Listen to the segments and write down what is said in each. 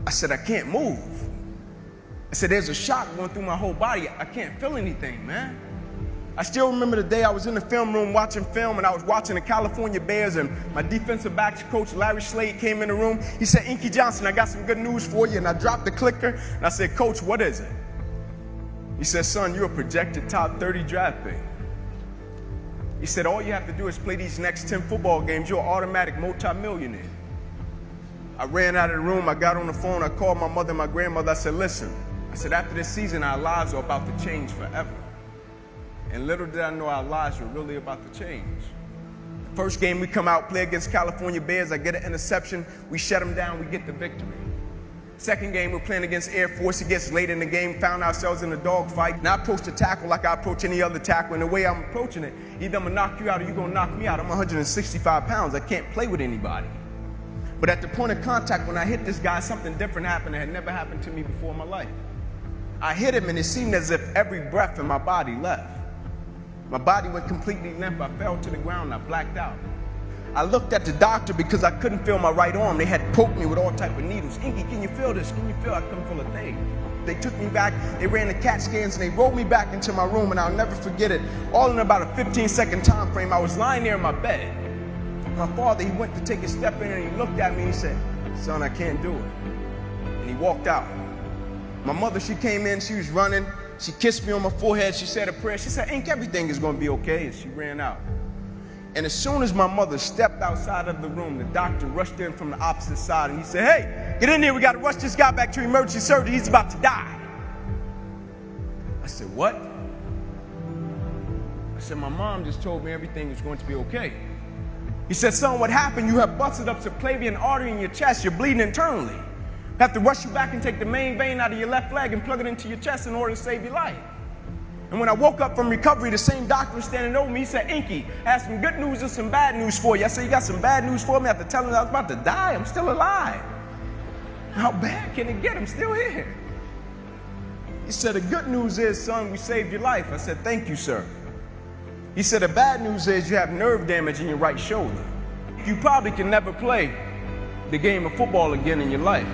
I said, I can't move. I said, there's a shock going through my whole body. I can't feel anything, man. I still remember the day I was in the film room watching film, and I was watching the California Bears, and my defensive backs coach, Larry Slade, came in the room. He said, Inky Johnson, I got some good news for you. And I dropped the clicker, and I said, Coach, what is it? He said, son, you're a projected top 30 draft pick. He said, all you have to do is play these next 10 football games. You're an automatic multimillionaire. I ran out of the room. I got on the phone. I called my mother and my grandmother. I said, listen. I said, after this season, our lives are about to change forever. And little did I know our lives were really about to change. The first game we come out, play against California Bears, I get an interception, we shut them down, we get the victory. Second game, we're playing against Air Force. It gets late in the game, found ourselves in a dogfight. And I approach the tackle like I approach any other tackle. And the way I'm approaching it, either I'm going to knock you out or you're going to knock me out. I'm 165 pounds. I can't play with anybody. But at the point of contact, when I hit this guy, something different happened that had never happened to me before in my life. I hit him, and it seemed as if every breath in my body left. My body went completely limp. I fell to the ground. I blacked out. I looked at the doctor because I couldn't feel my right arm. They had poked me with all type of needles. Inky, can you feel this? Can you feel? I couldn't feel a thing. They took me back. They ran the CAT scans, and they rolled me back into my room, and I'll never forget it. All in about a 15-second time frame, I was lying there in my bed. My father, he went to take a step in, and he looked at me, and he said, son, I can't do it. And he walked out. My mother, she came in. She was running. She kissed me on my forehead. She said a prayer. She said, Ink, everything is going to be okay. And she ran out. And as soon as my mother stepped outside of the room, the doctor rushed in from the opposite side, and he said, hey, get in here. We got to rush this guy back to emergency surgery. He's about to die. I said, what? I said, my mom just told me everything is going to be okay. He said, son, what happened? You have busted up subclavian artery in your chest. You're bleeding internally. Have to rush you back and take the main vein out of your left leg and plug it into your chest in order to save your life. And when I woke up from recovery, the same doctor was standing over me. He said, Inky, I have some good news and some bad news for you. I said, you got some bad news for me? After telling him I was about to die, I'm still alive. How bad can it get? I'm still here. He said, the good news is, son, we saved your life. I said, thank you, sir. He said, the bad news is you have nerve damage in your right shoulder. You probably can never play the game of football again in your life.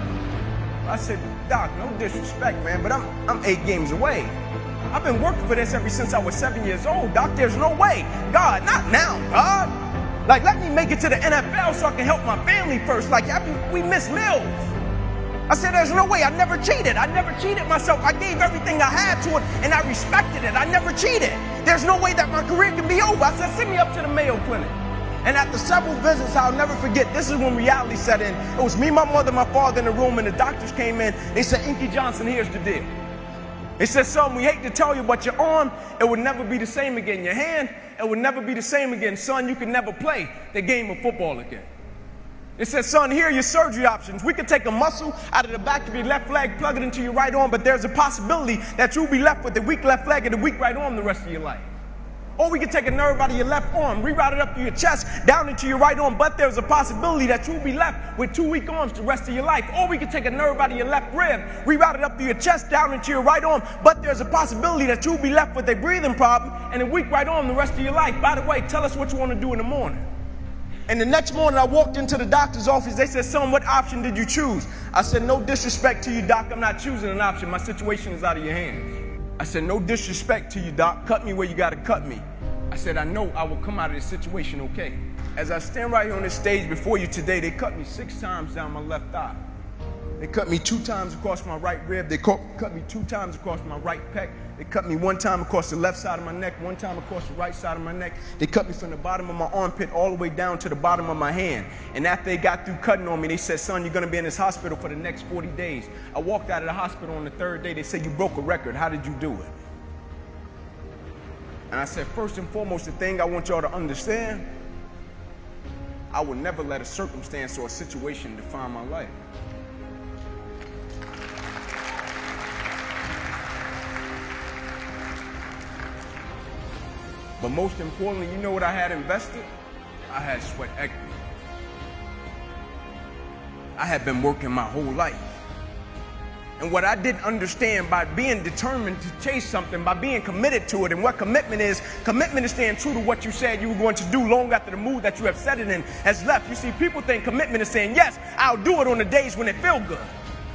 I said, Doc, no disrespect, man, but I'm 8 games away. I've been working for this ever since I was 7 years old, Doc. There's no way. God, not now, God. Like, let me make it to the NFL so I can help my family first. Like, we miss meals. I said, there's no way. I never cheated. I never cheated myself. I gave everything I had to it, and I respected it. I never cheated. There's no way that my career can be over. I said, send me up to the Mayo Clinic. And after several visits, I'll never forget, this is when reality set in. It was me, my mother, my father in the room, and the doctors came in. They said, Inky Johnson, here's the deal. They said, son, we hate to tell you, but your arm, it would never be the same again. Your hand, it would never be the same again. Son, you can never play the game of football again. They said, son, here are your surgery options. We could take a muscle out of the back of your left leg, plug it into your right arm, but there's a possibility that you'll be left with the weak left leg and the weak right arm the rest of your life. Or we could take a nerve out of your left arm, reroute it up to your chest, down into your right arm, but there's a possibility that you'll be left with 2 weak arms the rest of your life. Or we could take a nerve out of your left rib, reroute it up to your chest, down into your right arm, but there's a possibility that you'll be left with a breathing problem and a weak right arm the rest of your life. By the way, tell us what you want to do in the morning. And the next morning, I walked into the doctor's office. They said, son, what option did you choose? I said, no disrespect to you, doc. I'm not choosing an option. My situation is out of your hands. I said, no disrespect to you, doc. Cut me where you got to cut me. I said, I know I will come out of this situation okay. As I stand right here on this stage before you today, they cut me 6 times down my left thigh. They cut me 2 times across my right rib. They cut me 2 times across my right pec. They cut me 1 time across the left side of my neck, 1 time across the right side of my neck. They cut me from the bottom of my armpit all the way down to the bottom of my hand. And after they got through cutting on me, they said, son, you're going to be in this hospital for the next 40 days. I walked out of the hospital on the 3rd day. They said, you broke a record. How did you do it? And I said, first and foremost, the thing I want y'all to understand, I will never let a circumstance or a situation define my life. But most importantly, you know what I had invested? I had sweat equity. I had been working my whole life. And what I didn't understand, by being determined to chase something, by being committed to it, and what commitment is staying true to what you said you were going to do long after the mood that you have set it in has left. You see, people think commitment is saying, yes, I'll do it on the days when it feels good.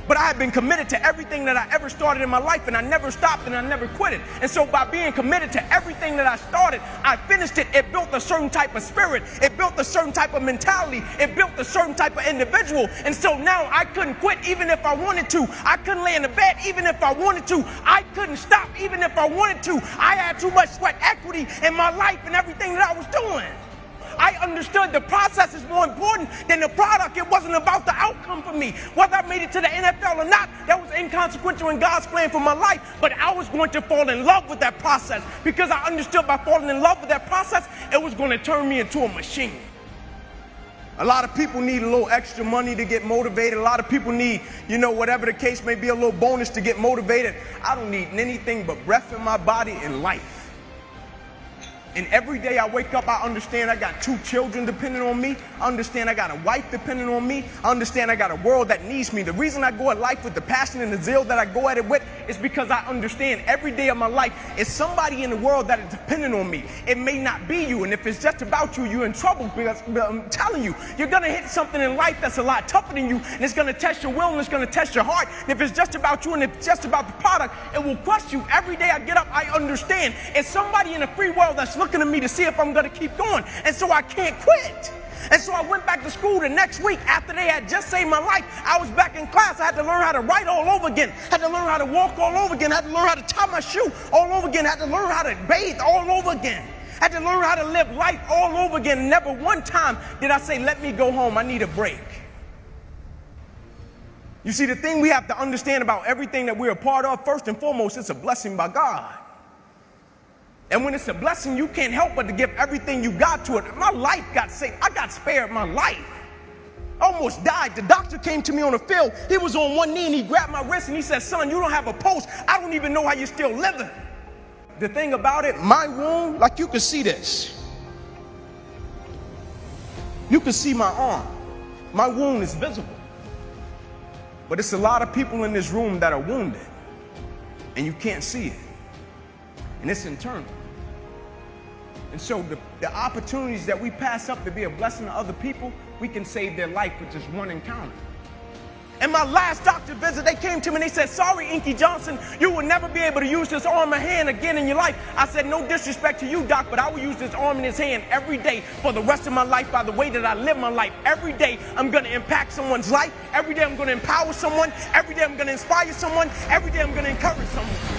But I had been committed to everything that I ever started in my life, and I never stopped and I never quit it. And so by being committed to everything that I started, I finished it. It built a certain type of spirit. It built a certain type of mentality. It built a certain type of individual. And so now I couldn't quit even if I wanted to. I couldn't lay in the bed even if I wanted to. I couldn't stop even if I wanted to. I had too much sweat equity in my life and everything that I was doing. I understood the process is more important than the product. It wasn't about the outcome for me. Whether I made it to the NFL or not, that was inconsequential in God's plan for my life. But I was going to fall in love with that process because I understood by falling in love with that process, it was going to turn me into a machine. A lot of people need a little extra money to get motivated. A lot of people need, whatever the case may be, a little bonus to get motivated. I don't need anything but breath in my body and life. And every day I wake up, I understand I got 2 children depending on me. I understand I got a wife depending on me. I understand I got a world that needs me. The reason I go at life with the passion and the zeal that I go at it with is because I understand every day of my life is somebody in the world that is dependent on me. It may not be you, and if it's just about you, you're in trouble because I'm telling you, you're going to hit something in life that's a lot tougher than you, and it's going to test your will and it's going to test your heart. And if it's just about you and if it's just about the product, it will crush you. Every day I get up, I understand it's somebody in the free world that's looking at me to see if I'm going to keep going. And so I can't quit. And so I went back to school the next week after they had just saved my life. I was back in class. I had to learn how to write all over again. Had to learn how to walk all over again. Had to learn how to tie my shoe all over again. Had to learn how to bathe all over again. Had to learn how to live life all over again. Never one time did I say, let me go home. I need a break. You see, the thing we have to understand about everything that we're a part of, first and foremost, it's a blessing by God. And when it's a blessing, you can't help but to give everything you got to it. My life got saved. I got spared my life. I almost died. The doctor came to me on the field. He was on one knee and he grabbed my wrist and he said, son, you don't have a pulse. I don't even know how you're still living. The thing about it, my wound, like you can see this. You can see my arm. My wound is visible. But it's a lot of people in this room that are wounded and you can't see it. And it's internal. And so the opportunities that we pass up to be a blessing to other people, we can save their life with just one encounter. In my last doctor visit, they came to me and they said, sorry, Inky Johnson, you will never be able to use this arm or hand again in your life. I said, no disrespect to you, doc, but I will use this arm and this hand every day for the rest of my life by the way that I live my life. Every day I'm going to impact someone's life. Every day I'm going to empower someone. Every day I'm going to inspire someone. Every day I'm going to encourage someone.